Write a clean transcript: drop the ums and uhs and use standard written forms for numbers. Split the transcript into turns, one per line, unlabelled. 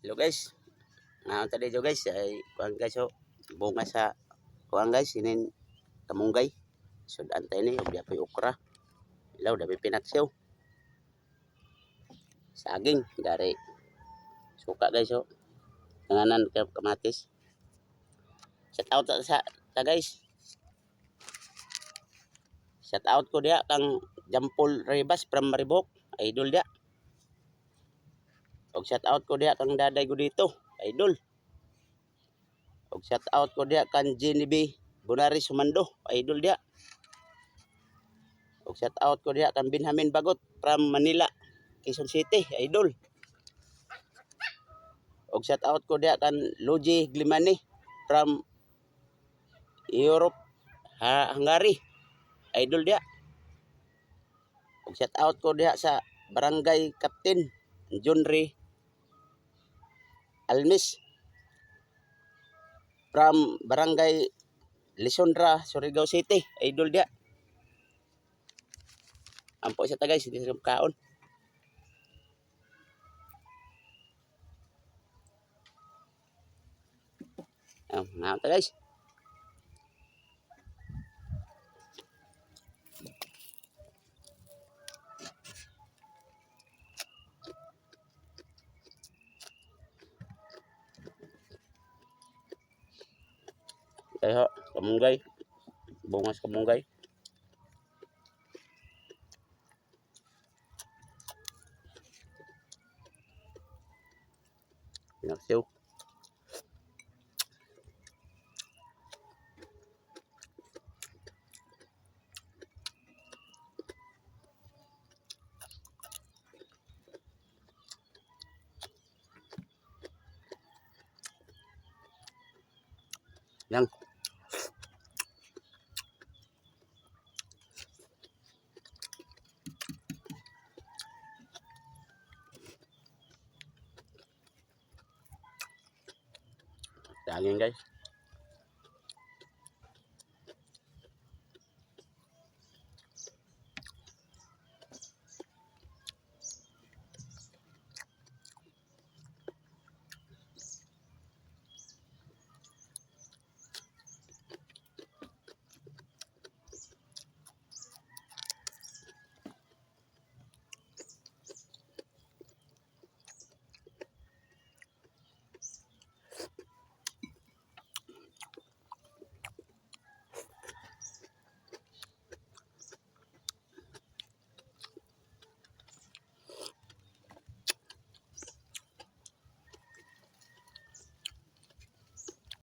Hello guys. Tadi jo guys ay kuan guys bunga sa kuan guys sinin kamunggay. So antay ni ug dapoy okra. Ilaw dapoy pinaksyaw. Saging dari suka guys Nanganan kamatis. Shout out sa ta guys. Shout out ko dia kang Jampol Ribas from Maribok, idol dia. Og shout out ko dia kang Daday Gudito, idol. Og shout out ko dia kan Genevieve Bonari Sumando, idol dia. Og shout out ko dia kan Benjamin Bagot from Manila, Quezon City, idol. Og shout out ko dia kan Luigi Glimani from Europe, Hungary, idol dia. Og shout out ko dia sa Barangay Captain Junri Almis from Barangay Lisondra, Surigao City, idol dia. Ampo sa tagay hindi sa kaon. Nah, guys. Kaya kamunggay, bungas kamunggay. Pinaksiw. Yang daging guys.